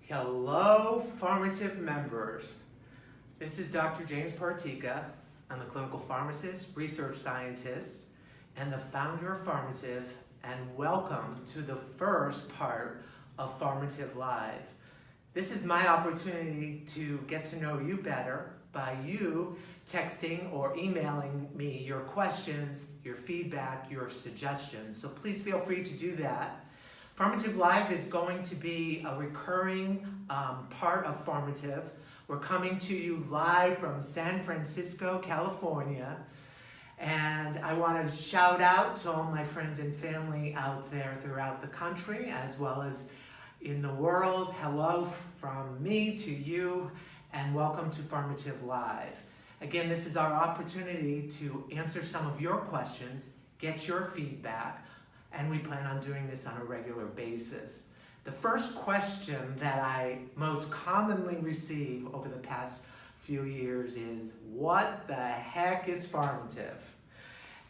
Hello, Pharmative members. This is Dr. James Partika. I'm a clinical pharmacist, research scientist, and the founder of Pharmative, and welcome to the first part of Pharmative Live. This is my opportunity to get to know you better by you texting or emailing me your questions, your feedback, your suggestions. So please feel free to do that. Pharmative Live is going to be a recurring part of Pharmative. We're coming to you live from San Francisco, California. And I want to shout out to all my friends and family out there throughout the country, as well as in the world. Hello from me to you, and welcome to Pharmative Live. Again, this is our opportunity to answer some of your questions, get your feedback, and we plan on doing this on a regular basis. The first question that I most commonly receive over the past few years is, what the heck is Pharmative?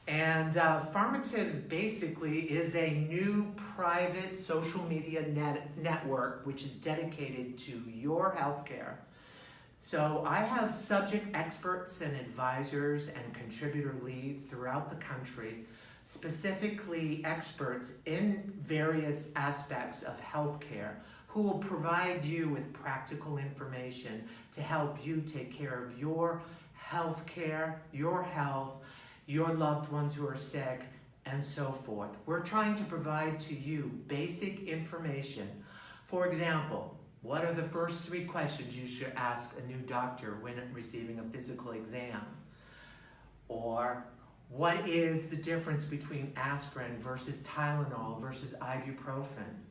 And Pharmative basically is a new private social media network which is dedicated to your healthcare. So I have subject experts and advisors and contributor leads throughout the country, specifically experts in various aspects of healthcare, who will provide you with practical information to help you take care of your healthcare, your health, your loved ones who are sick, and so forth. We're trying to provide to you basic information. For example, what are the first 3 questions you should ask a new doctor when receiving a physical exam? Or what is the difference between aspirin versus Tylenol versus ibuprofen?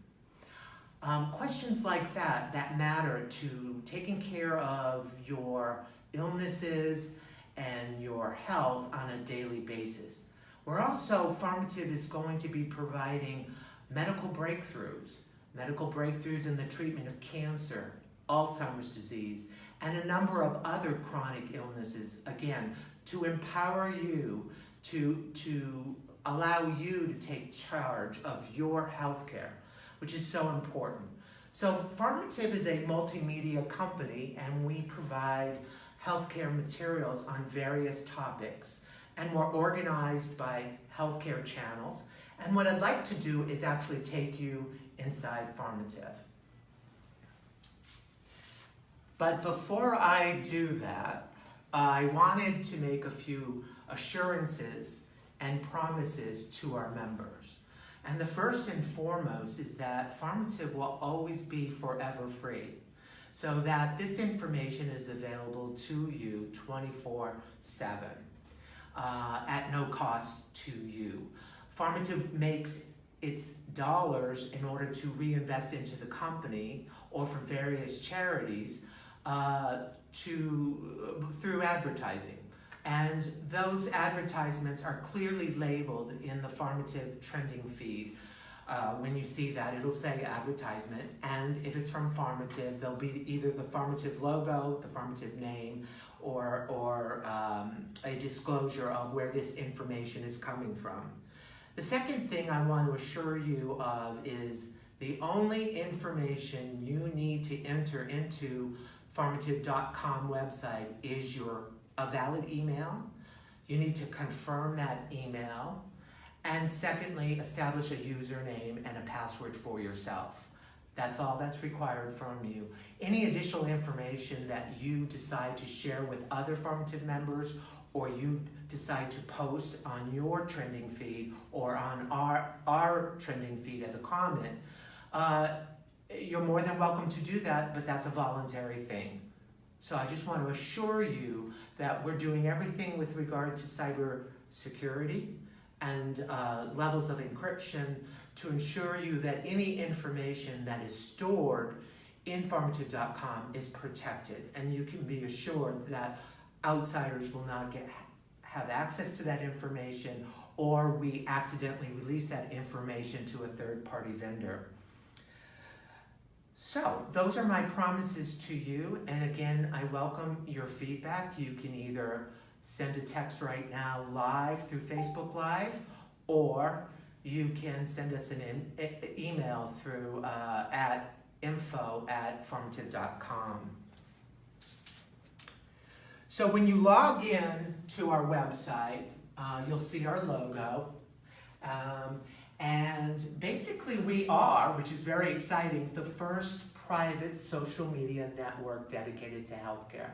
Questions like that matter to taking care of your illnesses and your health on a daily basis. We're also, Pharmative is going to be providing medical breakthroughs in the treatment of cancer, Alzheimer's disease, and a number of other chronic illnesses, again, to empower you, to allow you to take charge of your healthcare, which is so important. So Pharmative is a multimedia company, and we provide healthcare materials on various topics, and we're organized by healthcare channels. And what I'd like to do is actually take you inside Pharmative. But before I do that, I wanted to make a few assurances and promises to our members. And the first and foremost is that Pharmative will always be forever free, so that this information is available to you 24/7 at no cost to you. Pharmative makes its dollars in order to reinvest into the company or for various charities through advertising. And those advertisements are clearly labeled in the Pharmative trending feed. When you see that, it'll say advertisement, and if it's from Pharmative, there'll be either the Pharmative logo, the Pharmative name, or a disclosure of where this information is coming from. The second thing I want to assure you of is the only information you need to enter into Pharmative.com website is a valid email. You need to confirm that email. And secondly, establish a username and a password for yourself. That's all that's required from you. Any additional information that you decide to share with other Pharmative members, or you decide to post on your trending feed or on our trending feed as a comment, you're more than welcome to do that, but that's a voluntary thing. So I just want to assure you that we're doing everything with regard to cyber security and levels of encryption to ensure you that any information that is stored in Pharmative.com is protected, and you can be assured that outsiders will not have access to that information, or we accidentally release that information to a third-party vendor. So those are my promises to you, and again, I welcome your feedback. You can either send a text right now live through Facebook Live, or you can send us an email through at info@pharmative.com. So when you log in to our website, you'll see our logo. And basically we are, which is very exciting, the first private social media network dedicated to healthcare.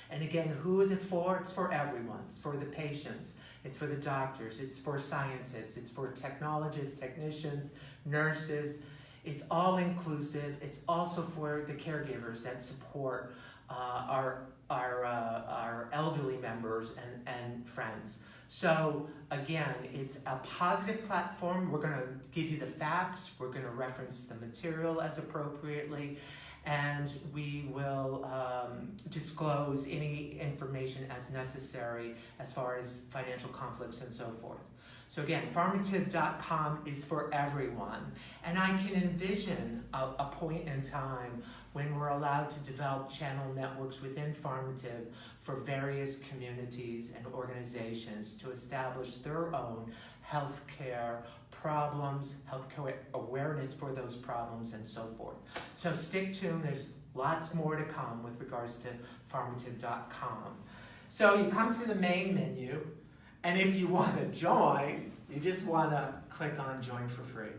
And again, who is it for? It's for everyone. It's for the patients. It's for the doctors. It's for scientists. It's for technologists, technicians, nurses. It's all inclusive. It's also for the caregivers that support our elderly members and friends. So again, it's a positive platform. We're going to give you the facts. We're going to reference the material as appropriately. And we will disclose any information as necessary as far as financial conflicts and so forth. So again, Pharmative.com is for everyone. And I can envision a point in time when we're allowed to develop channel networks within Pharmative for various communities and organizations to establish their own healthcare problems, healthcare awareness for those problems, and so forth. So stick tuned, there's lots more to come with regards to Pharmative.com. So you come to the main menu, and if you want to join, you just want to click on Join for Free.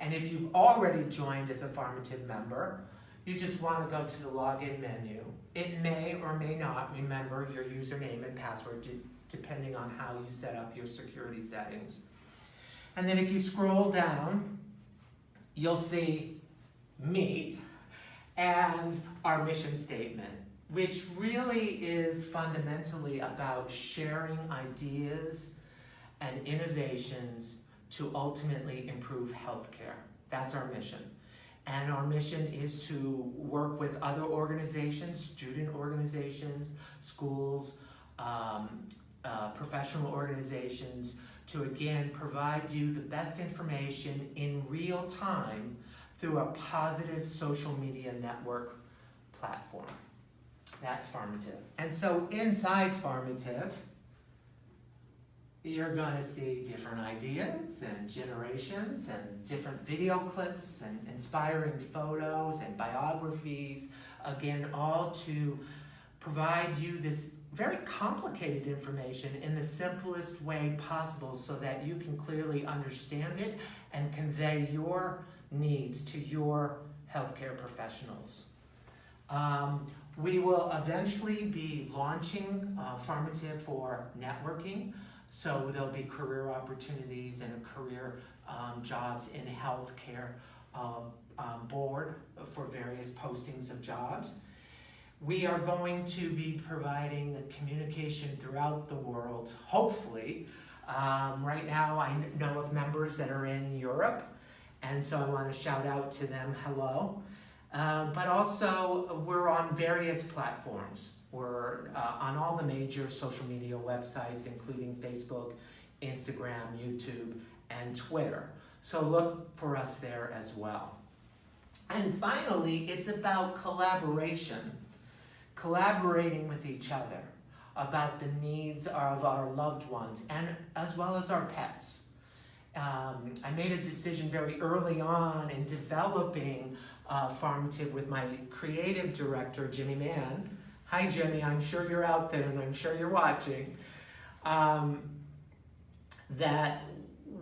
And if you've already joined as a Pharmative member, you just want to go to the login menu. It may or may not remember your username and password depending on how you set up your security settings. And then if you scroll down, you'll see me and our mission statement, which really is fundamentally about sharing ideas and innovations to ultimately improve healthcare. That's our mission. And our mission is to work with other organizations, student organizations, schools, professional organizations, to again provide you the best information in real time through a positive social media network platform. That's Pharmative. And so inside Pharmative, you're going to see different ideas and generations and different video clips and inspiring photos and biographies, again, all to provide you this very complicated information in the simplest way possible so that you can clearly understand it and convey your needs to your healthcare professionals. We will eventually be launching Pharmative for networking, so there'll be career opportunities and career jobs in healthcare board for various postings of jobs. We are going to be providing communication throughout the world, hopefully. Right now I know of members that are in Europe, and so I want to shout out to them, hello. But also we're on various platforms. We're on all the major social media websites, including Facebook, Instagram, YouTube, and Twitter. So look for us there as well. And finally, it's about collaboration. Collaborating with each other about the needs of our loved ones and as well as our pets. I made a decision very early on in developing Pharmative with my creative director, Jimmy Mann. Hi Jimmy, I'm sure you're out there and I'm sure you're watching. That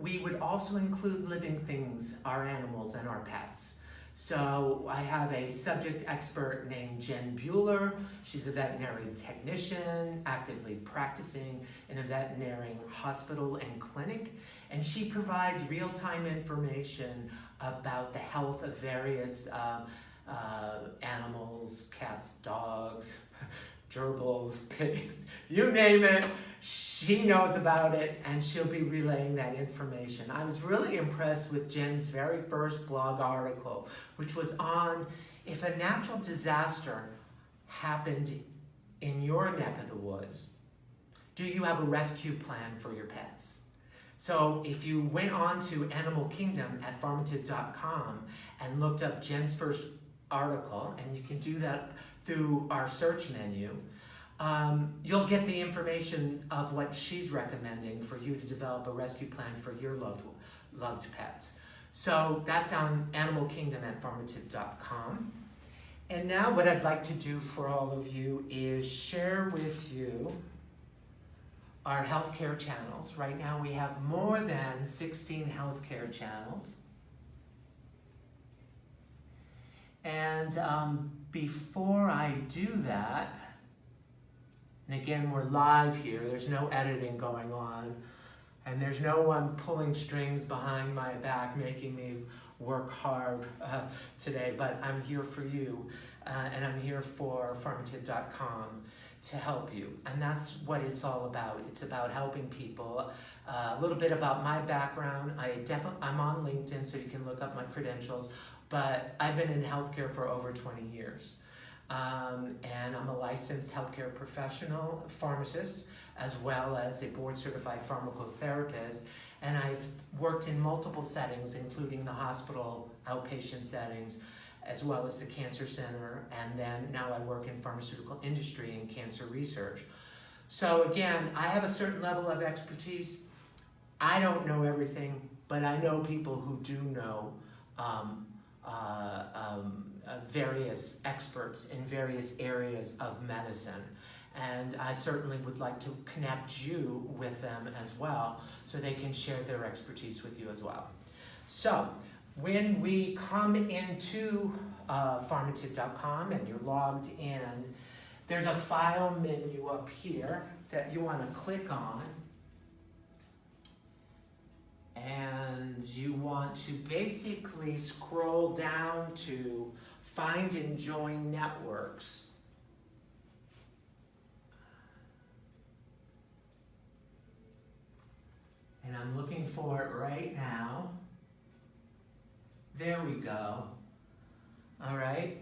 we would also include living things, our animals and our pets. So I have a subject expert named Jen Bueller. She's a veterinary technician, actively practicing in a veterinary hospital and clinic. And she provides real-time information about the health of various animals, cats, dogs, gerbils, pigs, you name it. She knows about it and she'll be relaying that information. I was really impressed with Jen's very first blog article, which was on if a natural disaster happened in your neck of the woods, do you have a rescue plan for your pets? So if you went on to Animal Kingdom at Pharmative.com and looked up Jen's first article, and you can do that through our search menu, you'll get the information of what she's recommending for you to develop a rescue plan for your loved pets. So that's on Animal Kingdom at Pharmative.com. And now what I'd like to do for all of you is share with you our healthcare channels. Right now we have more than 16 healthcare channels. And before I do that, and again, we're live here, there's no editing going on, and there's no one pulling strings behind my back making me work hard today, but I'm here for you, and I'm here for Pharmative.com to help you, and that's what it's all about. It's about helping people. A little bit about my background. I'm on LinkedIn, so you can look up my credentials, but I've been in healthcare for over 20 years. And I'm a licensed healthcare professional, pharmacist, as well as a board-certified pharmacotherapist. And I've worked in multiple settings, including the hospital, outpatient settings, as well as the cancer center. And then now I work in pharmaceutical industry and cancer research. So again, I have a certain level of expertise. I don't know everything, but I know people who do know various experts in various areas of medicine. And I certainly would like to connect you with them as well so they can share their expertise with you as well. So when we come into Pharmative.com and you're logged in, there's a file menu up here that you want to click on. And you want to basically scroll down to Find and Join Networks. And I'm looking for it right now. There we go. All right.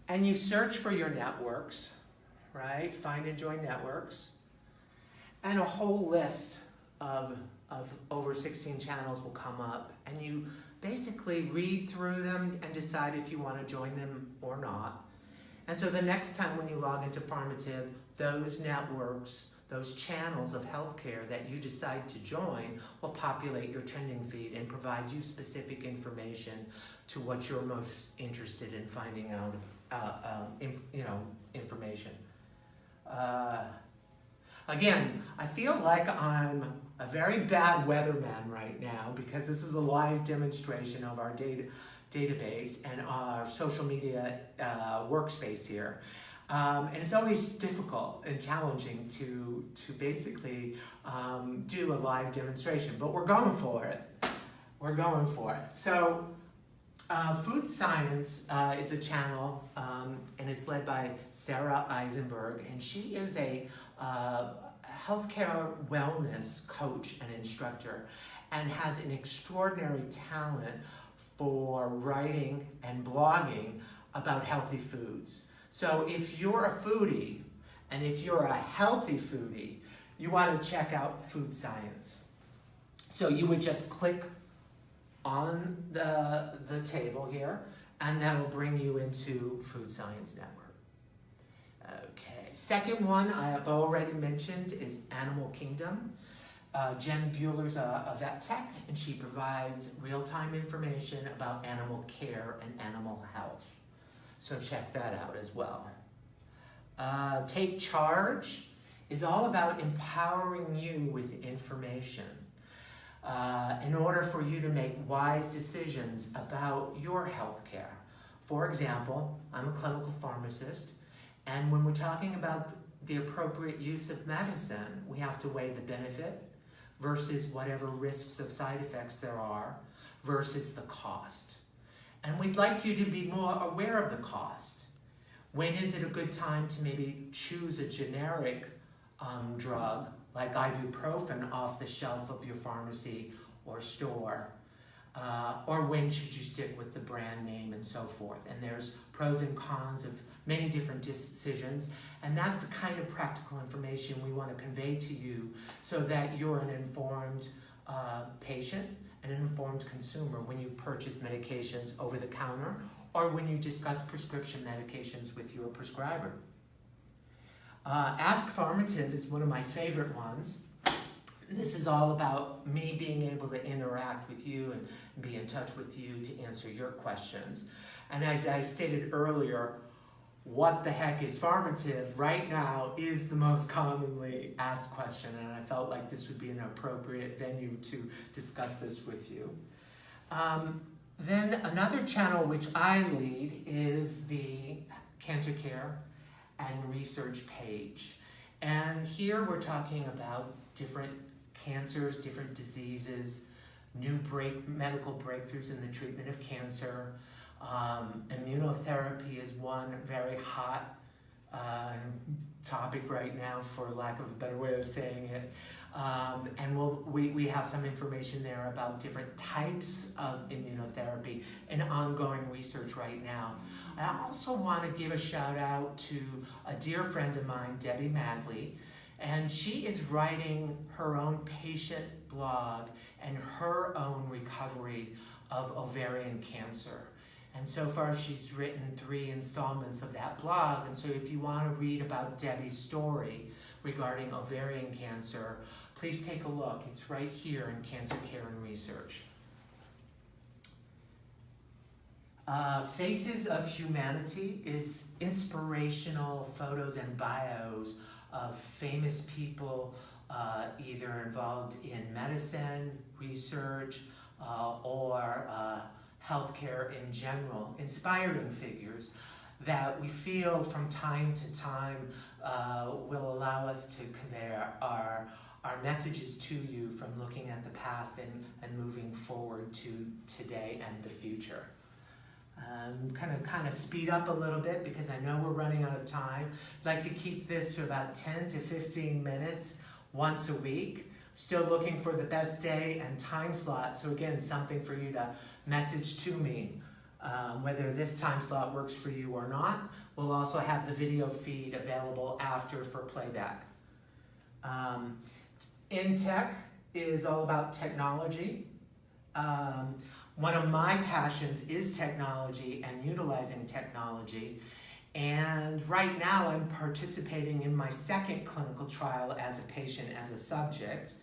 And you search for your networks, right? Find and Join Networks. And a whole list of over 16 channels will come up, and you basically read through them and decide if you want to join them or not. And so the next time when you log into Pharmative, those networks, those channels of healthcare that you decide to join will populate your trending feed and provide you specific information to what you're most interested in finding out, information. Again, I feel like I'm a very bad weatherman right now because this is a live demonstration of our database and our social media workspace here. And it's always difficult and challenging to basically do a live demonstration, but we're going for it. We're going for it. So Food Science is a channel, and it's led by Sarah Eisenberg, and she is a healthcare wellness coach and instructor, and has an extraordinary talent for writing and blogging about healthy foods. So if you're a foodie, and if you're a healthy foodie, you want to check out Food Science. So you would just click on the table here, and that'll bring you into Food Science Network. Okay, second one I have already mentioned is Animal Kingdom. Jen Bueller's a vet tech, and she provides real-time information about animal care and animal health. So check that out as well. Take Charge is all about empowering you with information in order for you to make wise decisions about your health care. For example, I'm a clinical pharmacist, and when we're talking about the appropriate use of medicine, we have to weigh the benefit versus whatever risks of side effects there are versus the cost. And we'd like you to be more aware of the cost. When is it a good time to maybe choose a generic drug like ibuprofen off the shelf of your pharmacy or store? Or when should you stick with the brand name and so forth? And there's pros and cons of many different decisions, and that's the kind of practical information we want to convey to you so that you're an informed patient and an informed consumer when you purchase medications over the counter or when you discuss prescription medications with your prescriber. Ask Pharmative is one of my favorite ones. This is all about me being able to interact with you and be in touch with you to answer your questions. And as I stated earlier, what the heck is Pharmative right now is the most commonly asked question, and I felt like this would be an appropriate venue to discuss this with you. Then another channel which I lead is the Cancer Care and Research page. And here we're talking about different cancers, different diseases, new medical breakthroughs in the treatment of cancer. Immunotherapy is one very hot topic right now, for lack of a better way of saying it. And we have some information there about different types of immunotherapy and ongoing research right now. I also want to give a shout out to a dear friend of mine, Debbie Madley, and she is writing her own patient blog and her own recovery of ovarian cancer. And so far she's written 3 installments of that blog, and so if you want to read about Debbie's story regarding ovarian cancer, please take a look. It's right here in Cancer Care and Research. Faces of Humanity is inspirational photos and bios of famous people either involved in medicine, research, or healthcare in general, inspiring figures that we feel from time to time will allow us to convey our messages to you from looking at the past and moving forward to today and the future. Kind of speed up a little bit because I know we're running out of time. I'd like to keep this to about 10 to 15 minutes once a week. Still looking for the best day and time slot. So again, something for you to message to me, whether this time slot works for you or not. We'll also have the video feed available after for playback. In Tech is all about technology. One of my passions is technology and utilizing technology. And right now I'm participating in my 2nd clinical trial as a patient, as a subject,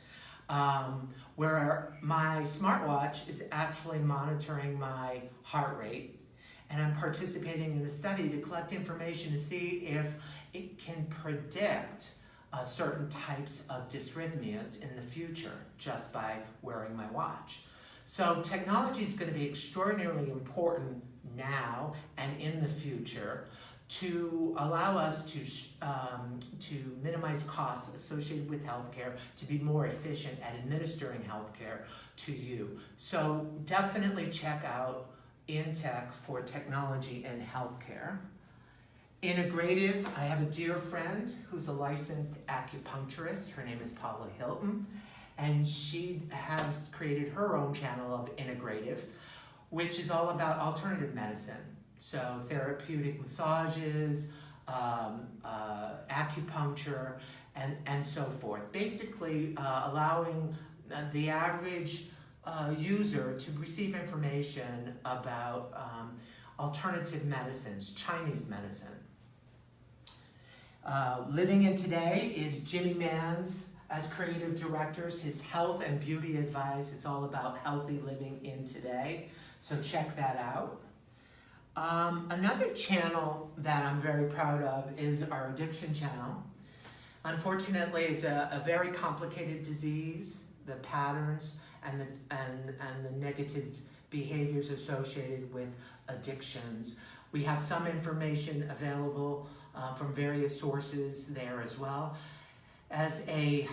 where my smartwatch is actually monitoring my heart rate. And I'm participating in a study to collect information to see if it can predict certain types of dysrhythmias in the future just by wearing my watch. So technology is going to be extraordinarily important now and in the future to allow us to minimize costs associated with healthcare, to be more efficient at administering healthcare to you. So definitely check out InTech for technology and healthcare. Integrative, I have a dear friend who's a licensed acupuncturist. Her name is Paula Hilton, and she has created her own channel of Integrative, which is all about alternative medicine. So therapeutic massages, acupuncture, and so forth. Basically allowing the average user to receive information about alternative medicines, Chinese medicine. Living in Today is Jimmy Mann's, as creative directors, his health and beauty advice. It's all about healthy living in today. So check that out. Another channel that I'm very proud of is our addiction channel. Unfortunately, it's a very complicated disease, the patterns and the negative behaviors associated with addictions. We have some information available from various sources there as well. As a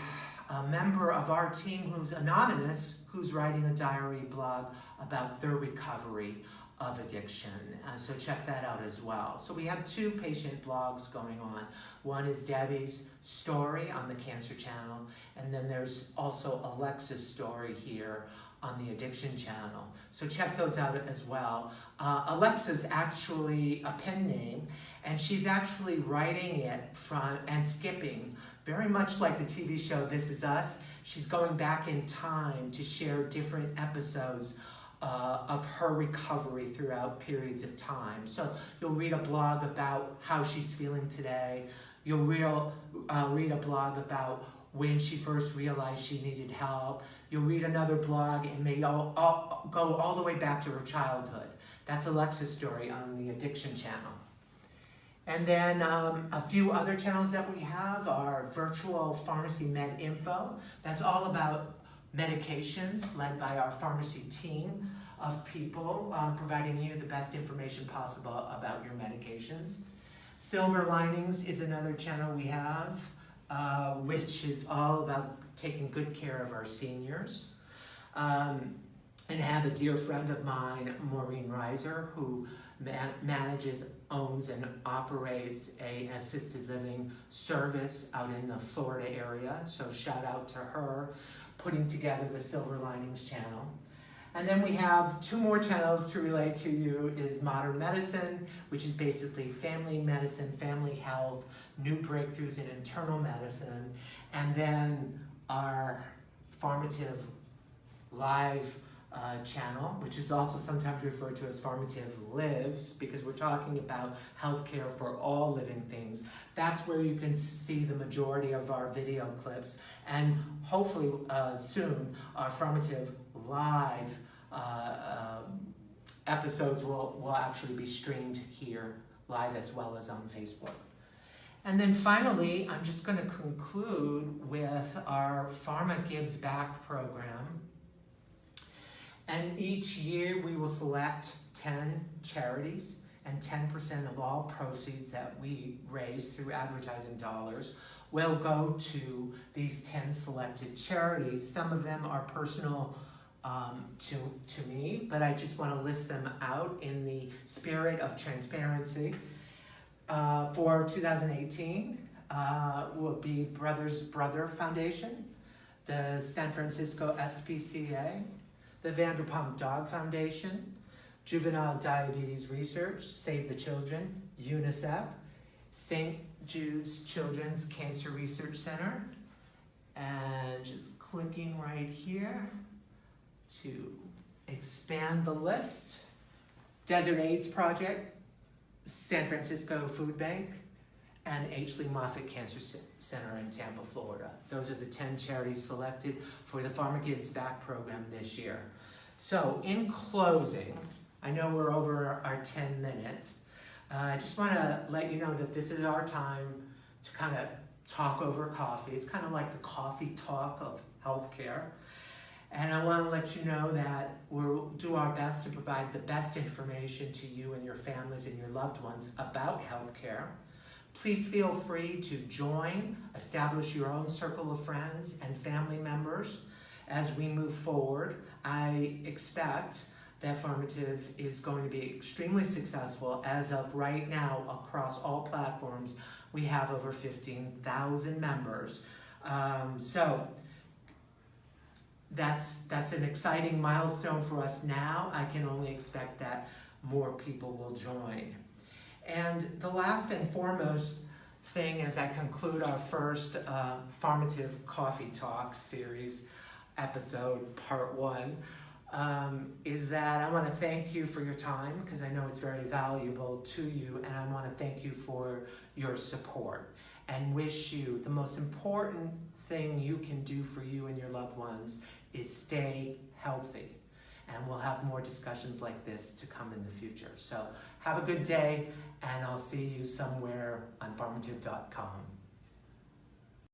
member of our team who's anonymous, who's writing a diary blog about their recovery of addiction. So check that out as well. So we have 2 patient blogs going on. One is Debbie's story on the Cancer channel, and then there's also Alexa's story here on the Addiction channel. So check those out as well. Alexa's actually a pen name, and she's actually writing it from and skipping, very much like the TV show This Is Us. She's going back in time to share different episodes of her recovery throughout periods of time. So you'll read a blog about how she's feeling today. You'll read a blog about when she first realized she needed help. You'll read another blog and may go all the way back to her childhood. That's Alexa's story on the Addiction channel. And then a few other channels that we have are Virtual Pharmacy Med Info. That's all about medications, led by our pharmacy team of people, providing you the best information possible about your medications. Silver Linings is another channel we have, which is all about taking good care of our seniors. And I have a dear friend of mine, Maureen Reiser, who manages, owns, and operates an assisted living service out in the Florida area. So shout out to her, putting together the Silver Linings channel. And then we have two more channels to relate to you is Modern Medicine, which is basically family medicine, family health, new breakthroughs in internal medicine, and then our Pharmative Live channel, which is also sometimes referred to as Pharmative Lives, because we're talking about healthcare for all living things. That's where you can see the majority of our video clips, and hopefully soon our Pharmative Live episodes will actually be streamed here live as well as on Facebook. And then finally, I'm just going to conclude with our Pharma Gives Back program. And each year we will select 10 charities, and 10% of all proceeds that we raise through advertising dollars will go to these 10 selected charities. Some of them are personal to me, but I just want to list them out in the spirit of transparency. For 2018 will be Brothers Brother Foundation, the San Francisco SPCA, the Vanderpump Dog Foundation, Juvenile Diabetes Research, Save the Children, UNICEF, St. Jude's Children's Cancer Research Center, and just clicking right here to expand the list, Desert AIDS Project, San Francisco Food Bank, and H. Lee Moffitt Cancer Center in Tampa, Florida. Those are the 10 charities selected for the Pharma Gives Back program this year. So in closing, I know we're over our 10 minutes. I just want to let you know that this is our time to kind of talk over coffee. It's kind of like the coffee talk of healthcare. And I want to let you know that we'll do our best to provide the best information to you and your families and your loved ones about healthcare. Please feel free to join, establish your own circle of friends and family members as we move forward. I expect that Pharmative is going to be extremely successful. As of right now, across all platforms, we have over 15,000 members. So that's an exciting milestone for us now. I can only expect that more people will join. And the last and foremost thing as I conclude our first Pharmative Coffee Talk series episode, part 1, is that I want to thank you for your time, because I know it's very valuable to you, and I want to thank you for your support and wish you the most important thing you can do for you and your loved ones is stay healthy. And we'll have more discussions like this to come in the future. So have a good day, and I'll see you somewhere on pharmative.com.